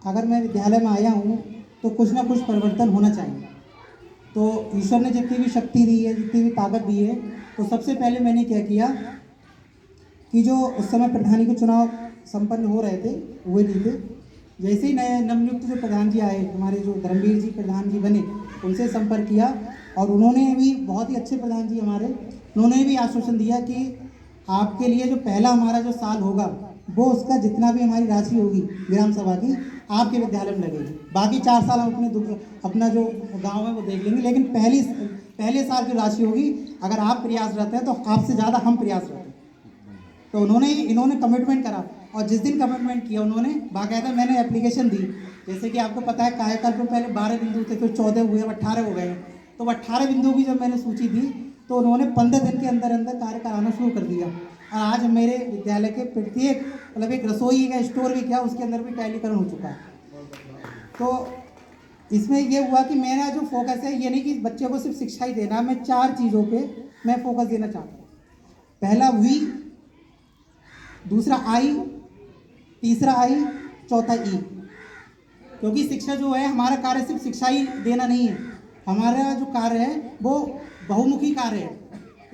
अगर मैं विद्यालय में आया हूँ तो कुछ ना कुछ परिवर्तन होना चाहिए। तो ईश्वर ने जितनी भी शक्ति दी है, जितनी भी ताकत दी है, तो सबसे पहले मैंने क्या किया कि जो उस समय प्रधानी के चुनाव संपन्न हो रहे थे, हुए नहीं थे, जैसे ही नए नवनियुक्त जो प्रधान जी आए, हमारे जो धर्मवीर जी प्रधान जी बने, उनसे संपर्क किया और उन्होंने भी, बहुत ही अच्छे प्रधान जी हमारे, उन्होंने भी आश्वासन दिया कि आपके लिए जो पहला हमारा जो साल होगा वो उसका जितना भी हमारी राशि होगी ग्राम सभा की, आपके विद्यालय में लगेगी। बाकी 4 साल हम अपना जो गांव है वो देख लेंगे, लेकिन पहले साल की राशि होगी, अगर आप प्रयासरत हैं तो आपसे ज़्यादा हम प्रयासरत हैं। तो इन्होंने कमिटमेंट करा और जिस दिन कमिटमेंट किया उन्होंने बाकायदा, मैंने एप्लीकेशन दी। जैसे कि आपको पता है कायाकल्प में पहले 12 बिंदु थे, फिर 14 हुए, 18 हो गए। तो 18 बिंदु की जब मैंने सूची दी तो उन्होंने 15 दिन के अंदर अंदर कार्य कराना शुरू कर दिया। और आज मेरे विद्यालय के प्रत्येक, मतलब एक रसोई का स्टोर भी क्या, उसके अंदर भी टैलीकरण हो चुका है। तो इसमें ये हुआ कि मेरा जो फोकस है ये नहीं कि बच्चे को सिर्फ शिक्षा ही देना, मैं 4 चीज़ों पे मैं फोकस देना चाहता हूँ। पहला वी, दूसरा आई, तीसरा आई, चौथा ई। क्योंकि शिक्षा जो है, हमारा कार्य सिर्फ शिक्षा ही देना नहीं है, हमारा जो कार्य है वो बहुमुखी कार्य है।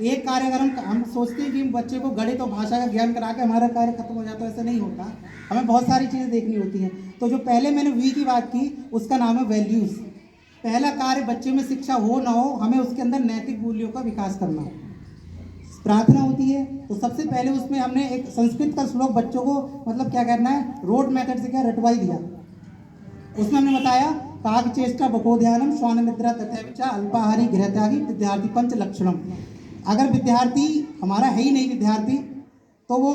एक कार्य अगर हम सोचते हैं कि बच्चे को गणित और भाषा का ज्ञान करा के हमारा कार्य खत्म हो जाता है, ऐसा नहीं होता, हमें बहुत सारी चीज़ें देखनी होती हैं। तो जो पहले मैंने वी की बात की उसका नाम है वैल्यूज़। पहला कार्य बच्चे में शिक्षा हो ना हो, हमें उसके अंदर नैतिक मूल्यों का विकास करना है। प्रार्थना होती है तो सबसे पहले उसमें हमने एक संस्कृत का श्लोक बच्चों को, मतलब क्या करना है, रोड मेथड से क्या रटवाई दिया। उसमें हमने बताया काग चेष्टा बकोध्यानम श्वान निद्रा तथा अल्पाहारी गृहत्यागी विद्यार्थी पंच लक्षणम। अगर विद्यार्थी हमारा है ही नहीं विद्यार्थी, तो वो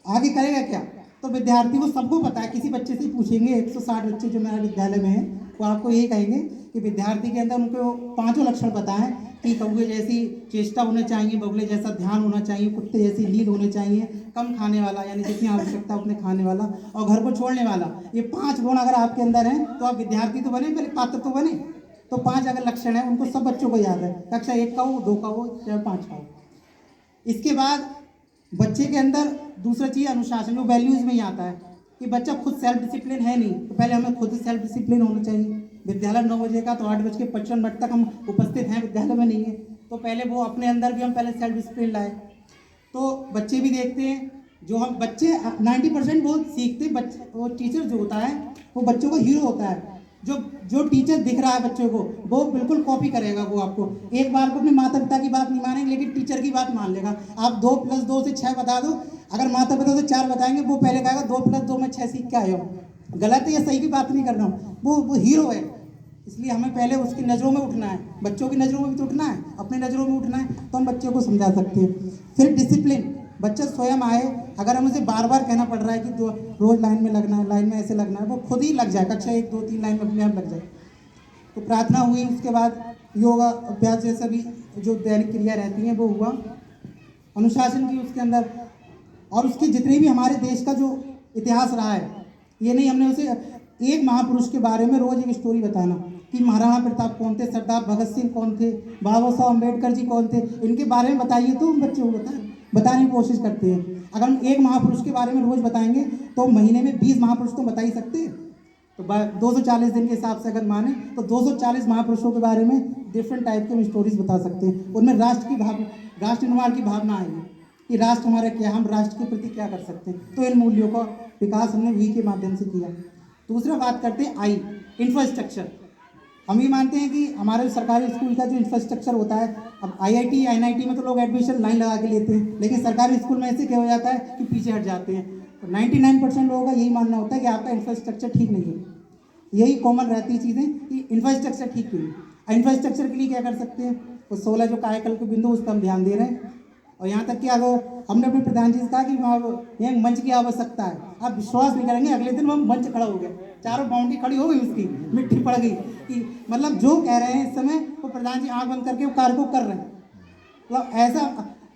आगे करेगा क्या? तो विद्यार्थी को सबको पता है, किसी बच्चे से पूछेंगे, 160 बच्चे जो मेरे विद्यालय में हैं वो आपको यही कहेंगे कि विद्यार्थी के अंदर उनको 5 लक्षण पता है कि कौवे जैसी चेष्टा होना चाहिए, बगुले जैसा ध्यान होना चाहिए, कुत्ते जैसी नींद होनी चाहिए, कम खाने वाला यानी जितनी आवश्यकता उतने खाने वाला, और घर को छोड़ने वाला। ये 5 गुण अगर आपके अंदर हैं तो आप विद्यार्थी तो बने, पहले पात्र तो बने। तो 5 अगर लक्षण है उनको सब बच्चों को याद है, कक्षा 1 का हो, 2 का हो, चाहे 5 का हो। इसके बाद बच्चे के अंदर दूसरा चीज़ अनुशासन, जो वैल्यूज़ में ही आता है कि बच्चा खुद सेल्फ डिसिप्लिन है नहीं, तो पहले हमें खुद सेल्फ डिसिप्लिन होना चाहिए। विद्यालय 9 बजे का, तो 8:55 तक हम उपस्थित हैं, विद्यालय में नहीं है, तो पहले वो अपने अंदर भी हम पहले सेल्फ डिसिप्लिन लाए। तो बच्चे भी देखते हैं, जो हम बच्चे 90% वो सीखते, बच्चे वो टीचर जो होता है वो बच्चों का हीरो होता है। जो जो टीचर दिख रहा है बच्चों को वो बिल्कुल कॉपी करेगा। वो आपको एक बार को अपने माता पिता की बात नहीं मानेंगे, लेकिन टीचर की बात मान लेगा। आप 2 + 2 से 6 बता दो, अगर माता पिता से 4 बताएंगे, वो पहले कहेगा 2 + 2 में 6 सीख के आए हो। गलत है या सही की बात नहीं कर रहा हूँ, वो हीरो है। इसलिए हमें पहले उसकी नज़रों में उठना है, बच्चों की नज़रों में भी तो उठना है, अपने नज़रों में उठना है, तो हम बच्चों को समझा सकते हैं। फिर डिसिप्लिन, बच्चा स्वयं आए, अगर हम उसे बार बार कहना पड़ रहा है कि रोज़ लाइन में लगना है, लाइन में ऐसे लगना है, वो खुद ही लग जाए, कक्षा 1, 2, 3 लाइन में अपने आप लग जाए। तो प्रार्थना हुई, उसके बाद योगा अभ्यास जैसा भी जो दैनिक क्रिया रहती हैं वो हुआ। अनुशासन की उसके अंदर, और उसके जितने भी हमारे देश का जो इतिहास रहा है, ये नहीं हमने उसे एक महापुरुष के बारे में रोज़ एक स्टोरी बताना कि महाराणा प्रताप कौन थे, सरदार भगत सिंह कौन थे, बाबा साहब अम्बेडकर जी कौन थे, इनके बारे में बताइए तो हम बच्चों को बताने की कोशिश करते हैं। अगर हम एक महापुरुष के बारे में रोज़ बताएंगे तो महीने में 20 महापुरुष तो बता ही सकते हैं। तो 240 दिन के हिसाब से अगर माने तो 240 महापुरुषों के बारे में डिफरेंट टाइप के हम स्टोरीज बता सकते हैं। उनमें राष्ट्र निर्माण की भावना आएगी कि राष्ट्र हमारा क्या, हम राष्ट्र के प्रति क्या कर सकते हैं। तो इन मूल्यों का विकास हमने वी के माध्यम से किया। दूसरा बात करते हैं आई, इंफ्रास्ट्रक्चर। हम ये मानते हैं कि हमारे सरकारी स्कूल का जो इंफ्रास्ट्रक्चर होता है, अब आईआईटी एनआईटी में तो लोग एडमिशन लाइन लगा के लेते हैं, लेकिन सरकारी स्कूल में ऐसे क्या हो जाता है कि पीछे हट जाते हैं। तो 99% लोगों का यही मानना होता है कि आपका इंफ्रास्ट्रक्चर ठीक नहीं है। यही कॉमन रहती है चीज़ें कि इंफ्रास्ट्रक्चर ठीक नहीं। इंफ्रास्ट्रक्चर के लिए क्या कर सकते हैं, तो 16 जो कायाकल्प बिंदु उस पर हम ध्यान दे रहे हैं। और यहाँ तक कि अगर हमने अपने प्रधान जी से कहा कि यहाँ मंच की आवश्यकता है, आप विश्वास नहीं करेंगे, अगले दिन वह मंच खड़ा हो गया, चारों बाउंड्री खड़ी हो गई, उसकी मिट्टी पड़ गई कि मतलब जो कह रहे हैं इस समय वो प्रधान जी आंख बंद करके वो कार्य को कर रहे हैं। मतलब ऐसा,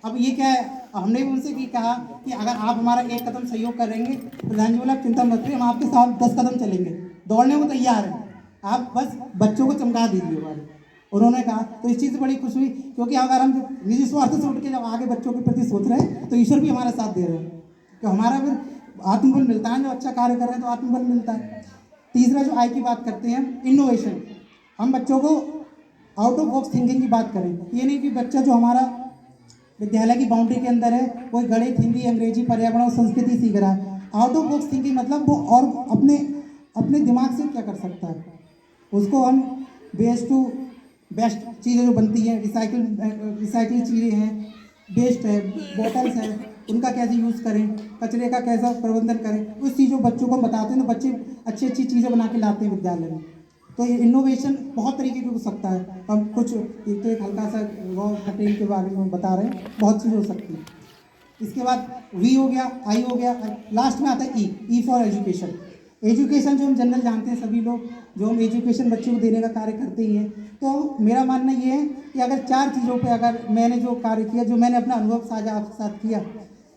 अब ये क्या है, हमने भी उनसे भी कहा कि अगर आप हमारा एक कदम सहयोग करेंगे, प्रधान जी बोला चिंता मत करिए, हम आपके साथ 10 कदम चलेंगे, दौड़ने को तैयार हैं, आप बस बच्चों को चमका दीजिए हमारे। उन्होंने कहा, तो इस चीज़ से बड़ी खुशी हुई, क्योंकि अगर हम निजी स्वार्थ से उठ के जब आगे बच्चों के प्रति सोच रहे हैं तो ईश्वर भी हमारा साथ दे रहे हैं, तो हमारा फिर आत्मबल मिलता है। जो अच्छा कार्य कर रहे हैं तो आत्मबल मिलता है। तीसरा जो आई की बात करते हैं, इनोवेशन। हम बच्चों को आउट ऑफ बॉक्स थिंकिंग की बात करें। ये नहीं कि बच्चा जो हमारा विद्यालय की बाउंड्री के अंदर है कोई गणित, हिंदी, अंग्रेजी, पर्यावरण और संस्कृति सीख रहा है। आउट ऑफ बॉक्स थिंकिंग मतलब वो और अपने दिमाग से क्या कर सकता है, उसको हम बेस्ट टू बेस्ट चीज़ें जो बनती हैं, रिसाइकिल चीज़ें हैं, वेस्ट है, बॉटल्स हैं, उनका कैसे यूज़ करें, कचरे का कैसा प्रबंधन करें, उस चीज़ों बच्चों को हम बताते हैं तो बच्चे अच्छी अच्छी चीज़ें बना के लाते हैं विद्यालय में। तो ये इनोवेशन बहुत तरीके की हो सकता है। हम कुछ एक हल्का सा रॉ मटेरियल के बारे में बता रहे हैं, बहुत चीज़ हो सकती है। इसके बाद वी हो गया, आई हो गया, लास्ट में आता है ई फॉर एजुकेशन। एजुकेशन जो हम जनरल जानते हैं सभी लोग, जो हम एजुकेशन बच्चों को देने का कार्य करते ही हैं। तो मेरा मानना ये है कि अगर 4 चीज़ों पे अगर मैंने जो कार्य किया, जो मैंने अपना अनुभव साझा आपके साथ किया,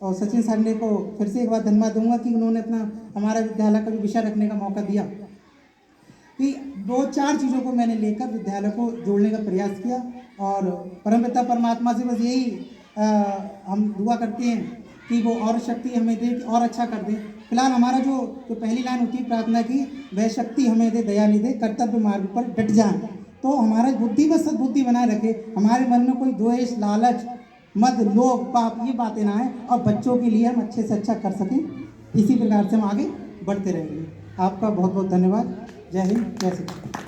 और सचिन सर ने को फिर से एक बार धन्यवाद दूंगा कि उन्होंने अपना हमारा विद्यालय का जो विषय रखने का मौका दिया, कि 2-4 चीज़ों को मैंने लेकर विद्यालय को जोड़ने का प्रयास किया। और परमपिता परमात्मा से बस यही हम दुआ करते हैं कि वो और शक्ति हमें दे, और अच्छा कर दे। फिलहाल हमारा जो पहली लाइन होती है प्रार्थना की, वह शक्ति हमें दे, दया निधे, कर्तव्य मार्ग पर डट जाए। तो हमारा बुद्धि बस सद्बुद्धि बनाए रखे, हमारे मन में कोई द्वेष, लालच, मद, लोभ, पाप ये बातें ना आए, और बच्चों के लिए हम अच्छे से अच्छा कर सकें। इसी प्रकार से हम आगे बढ़ते रहेंगे। आपका बहुत बहुत धन्यवाद। जय हिंद, जय श्री कृष्ण।